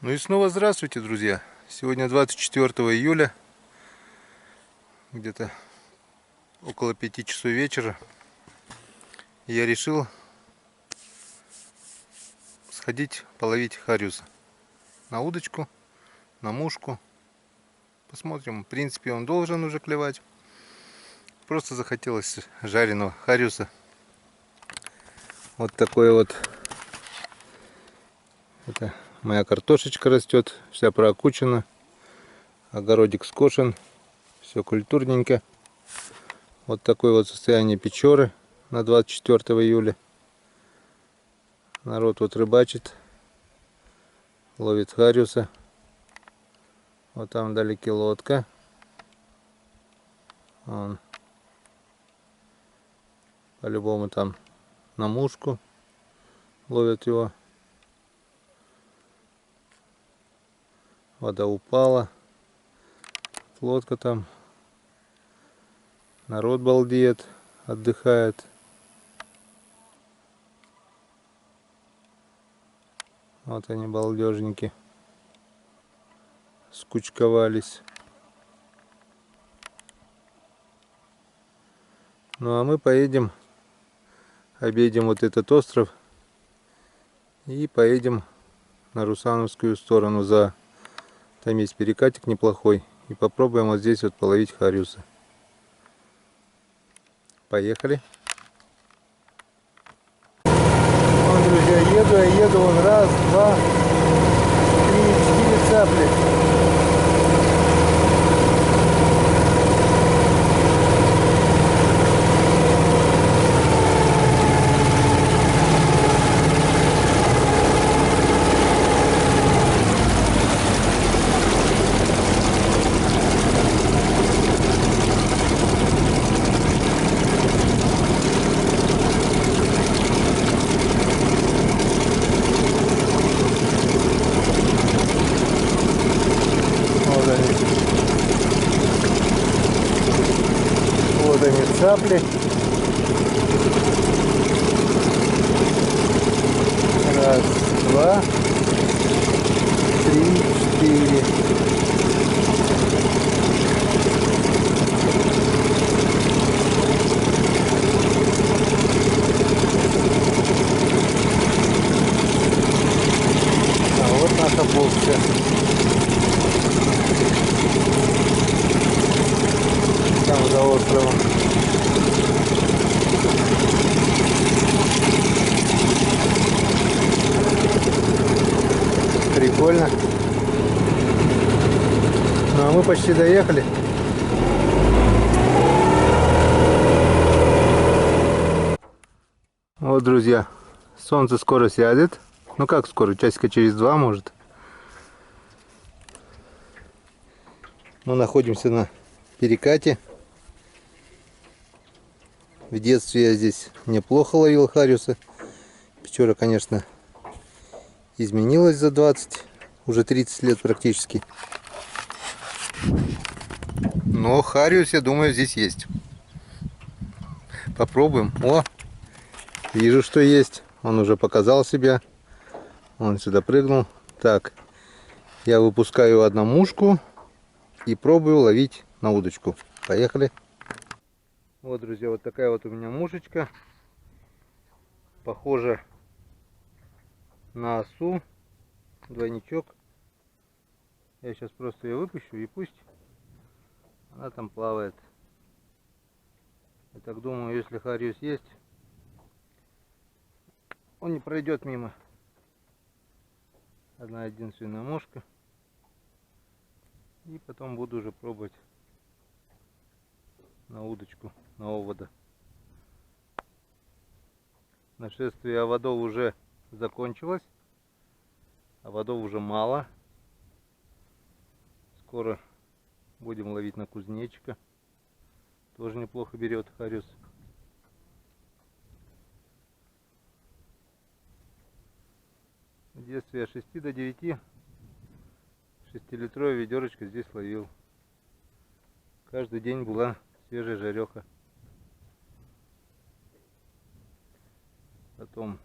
Ну и снова здравствуйте, друзья! Сегодня 24 июля, где-то около 5 часов вечера. И я решил сходить половить хариуса на удочку, на мушку. Посмотрим, в принципе он должен уже клевать. Просто захотелось жареного хариуса. Вот такой вот. Это моя картошечка растет, вся проокучена. Огородик скошен, все культурненько. Вот такое вот состояние печоры на 24 июля. Народ вот рыбачит, ловит хариуса. Вот там вдалеке лодка. Вон. По-любому там на мушку ловят его. Вода упала. Лодка там. Народ балдеет, отдыхает. Вот они, балдежники, скучковались. Ну а мы поедем, объедем вот этот остров и поедем на Русановскую сторону. Там есть перекатик неплохой. И попробуем вот здесь вот половить хариуса. Поехали. Вот, друзья, еду, вон раз, два, три, 4 цапли. Вот они, цапли. Раз, два, три, 4. А вот наша бокса. Там за островом. Прикольно. Ну а мы почти доехали. Вот, друзья, солнце скоро сядет. Ну как скоро? Часика через 2, может. Мы находимся на перекате. В детстве я здесь неплохо ловил хариуса. Печора, конечно, изменилась за 20, уже 30 лет практически. Но хариус, я думаю, здесь есть. Попробуем. О, вижу, что есть. Он уже показал себя. Он сюда прыгнул. Так, я выпускаю одну мушку и пробую ловить на удочку. Поехали. Вот, друзья, вот такая вот у меня мушечка. Похожа на осу. Двойничок. Я сейчас просто ее выпущу и пусть она там плавает. Я так думаю, если хариус есть, он не пройдет мимо. Одна единственная мушка. И потом буду уже пробовать на удочку, на овода. Нашествие оводов уже закончилось. Оводов уже мало. Скоро будем ловить на кузнечика. Тоже неплохо берет хариус. В детстве я 6 до 9 6-литровая ведерочка здесь ловил. Каждый день была свежая жареха. Потом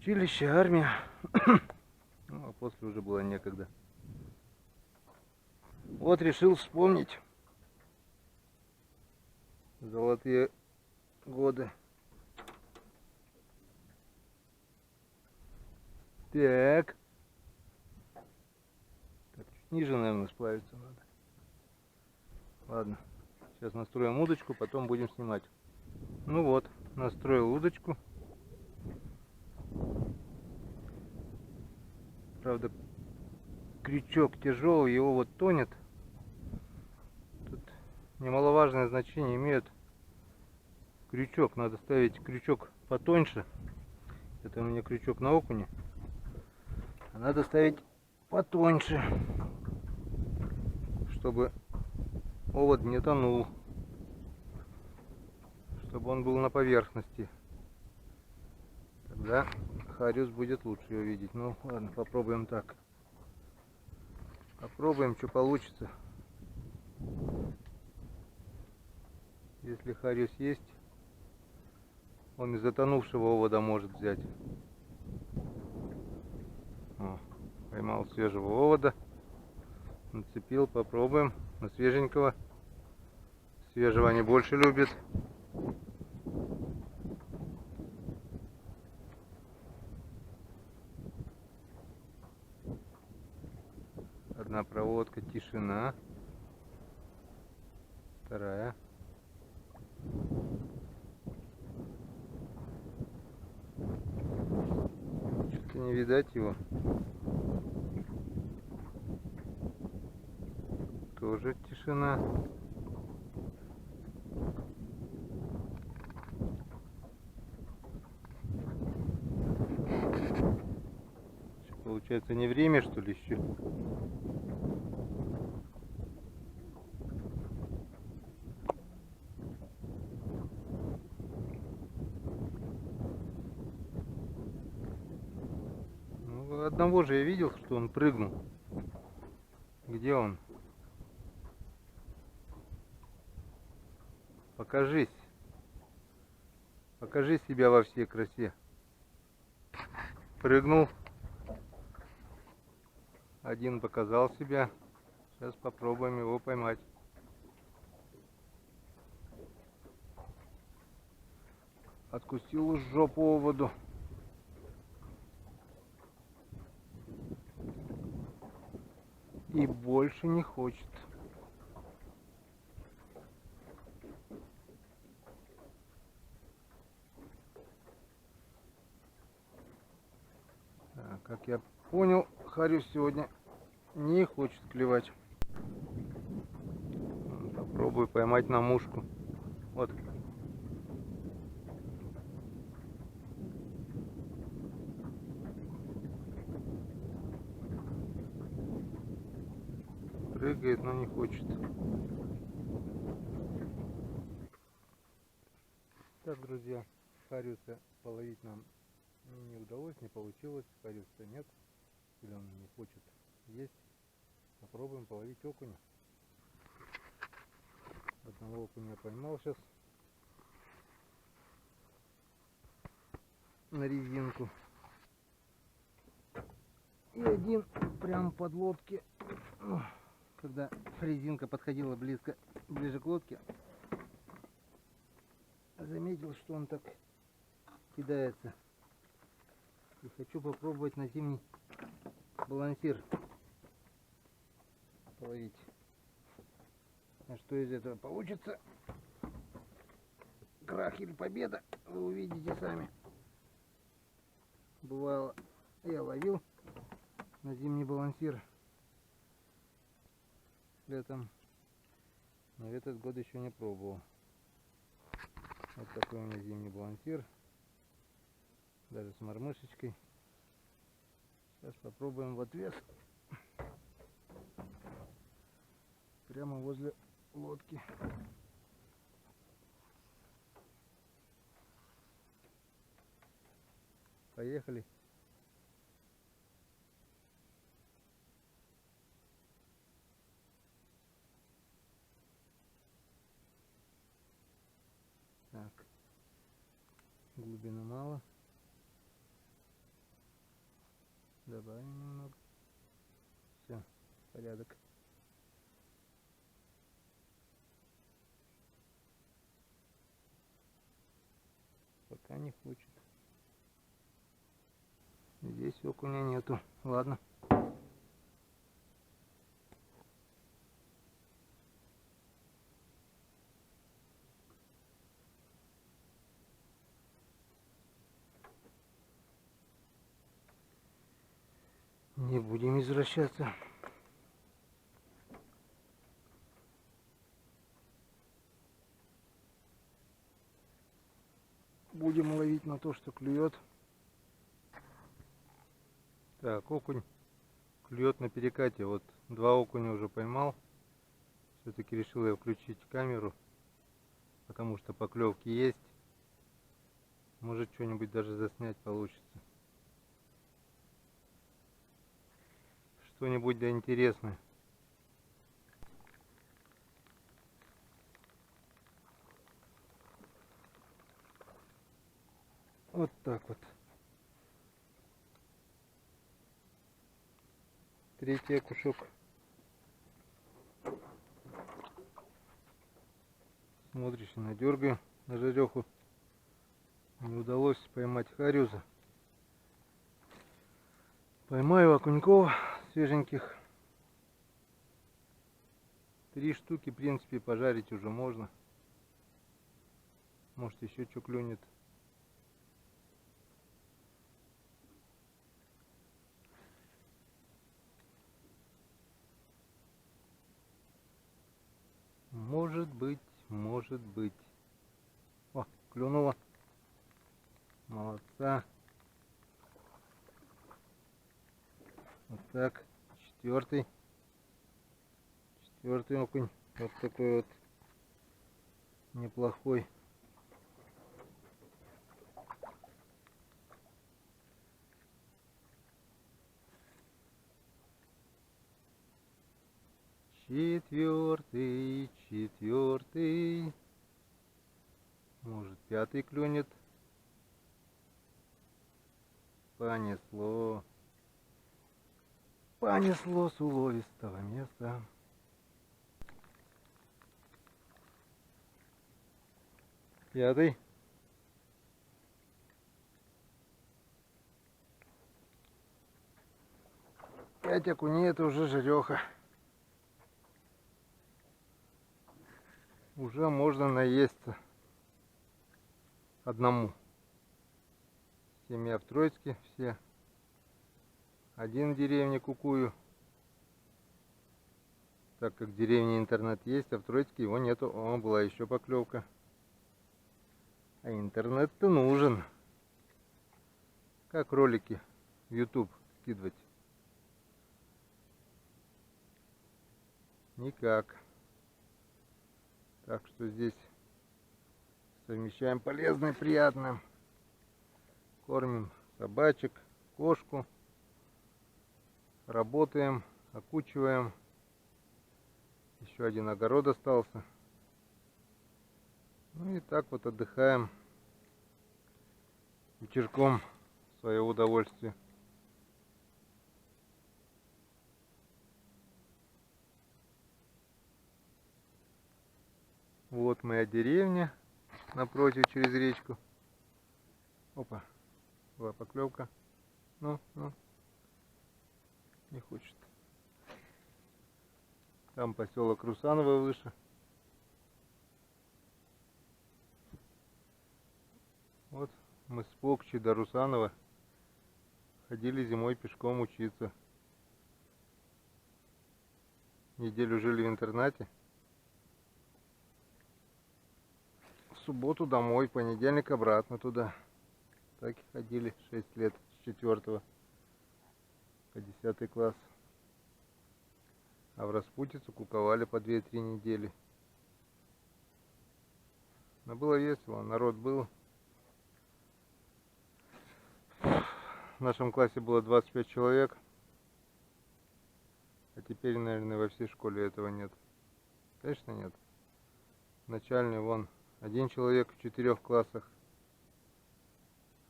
Училище, армия. Ну, а после уже было некогда. Вот решил вспомнить золотые годы. Так. Так, чуть ниже, наверное, сплавиться надо. Ладно. Сейчас настроим удочку, потом будем снимать. Ну вот, настроил удочку. Правда, крючок тяжелый, его вот тонет. Тут немаловажное значение имеет крючок. Надо ставить крючок потоньше. Это у меня крючок на окуне. А надо ставить потоньше, чтобы овод не тонул, чтобы он был на поверхности. Тогда хариус будет лучше его видеть. Ну ладно, попробуем так. Попробуем, что получится. Если хариус есть, он из затонувшего овода может взять. О, поймал свежего овода. Нацепил, попробуем. На свеженького. Свежего они больше любят. Одна проводка, тишина. Вторая. Что-то не видать его. Тоже тишина. Что, получается, не время, что ли, еще? Ну, одного же я видел, что он прыгнул. Где он? Покажись. Покажи себя во всей красе. Прыгнул. Один показал себя. Сейчас попробуем его поймать. Откусил жопу оводу. И больше не хочет. Так, как я понял, хариус сегодня не хочет клевать. Попробую поймать на мушку. Вот. Прыгает, но не хочет. Так, друзья, хариуса половить нам не удалось, не получилось. Хариуса нет. Или он не хочет есть. Попробуем половить окуня. Одного окуня поймал сейчас на резинку. И один прямо под лодки. Когда резинка подходила ближе к лодке, заметил, что он так кидается. И хочу попробовать на зимний балансир половить. А что из этого получится? Крах или победа, вы увидите сами. Бывало, я ловил на зимний балансир летом, но в этот год еще не пробовал. Вот такой у меня зимний балансир, даже с мормышечкой. Сейчас попробуем в отвес, прямо возле лодки. Поехали. Так, глубины мало. Добавим немного. Все, порядок. Пока не хочет. Здесь окуня нету. Ладно. Не будем извращаться. Будем ловить на то, что клюет. Так, окунь клюет на перекате. Вот 2 окуня уже поймал. Все-таки решил я включить камеру, потому что поклевки есть. Может, что-нибудь даже заснять получится. Что-нибудь да интересное. Вот так вот. Третий окушок. Смотришь, надергаю на жареху. Не удалось поймать хариуза. Поймаю окуньков свеженьких. 3 штуки, в принципе, пожарить уже можно. Может, еще что клюнет. Может быть, может быть. О, клюнула. Молодца. Вот так. Четвертый окунь. Вот такой вот неплохой. Четвертый. Может, 5-й клюнет. Понесло. Понесло с уловистого места. Пятый. Пять окуней, это уже жареха. Уже можно наесться одному. Семья в Троицке все. Один в деревне кукую. Так как в деревне интернет есть, а в Троицке его нету. О, была еще поклевка. А интернет-то нужен. Как ролики в YouTube скидывать? Никак. Так что здесь совмещаем полезное и приятное. Кормим собачек, кошку. Работаем, окучиваем. Еще один огород остался. Ну и так вот отдыхаем вечерком в свое удовольствие. Вот моя деревня напротив, через речку. Опа, была поклевка. Ну, не хочет. Там поселок Русаново выше. Вот мы с Покчи до Русанова ходили зимой пешком учиться. Неделю жили в интернате. В субботу домой, в понедельник обратно туда. Так и ходили 6 лет, с 4 по 10 класс. А в распутицу куковали по 2-3 недели. Но было весело, народ был. В нашем классе было 25 человек. А теперь, наверное, во всей школе этого нет. Конечно, нет. Начальный вон 1 человек в 4 классах.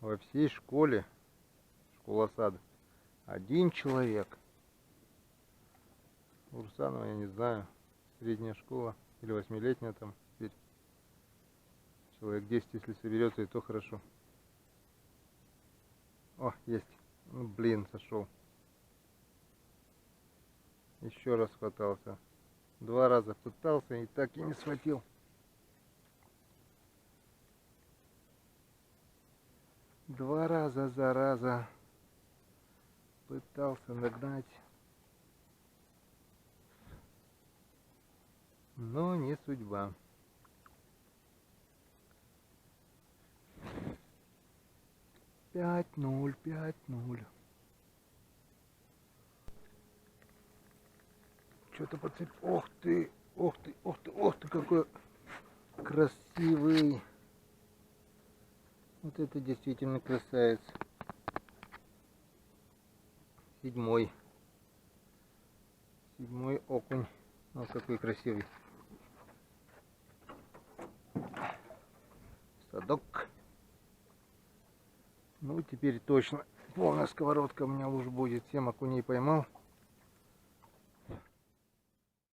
Во всей школе, школа-сад, Один человек. Урсанова, я не знаю, средняя школа или 8-летняя там. Теперь человек 10, если соберется, и то хорошо. О, есть. Ну, блин, сошел. Еще раз хватался. 2 раза пытался и так и не схватил. Два раза, зараза, пытался нагнать, но не судьба. Пять ноль, 5-0. Что-то подцеп... Ох ты, ох ты, ох ты, ох ты, какой красивый. Вот это действительно красавец. 7-й. 7-й окунь. Вот какой красивый. Садок. Ну теперь точно полная сковородка у меня уж будет. 7 окуней поймал.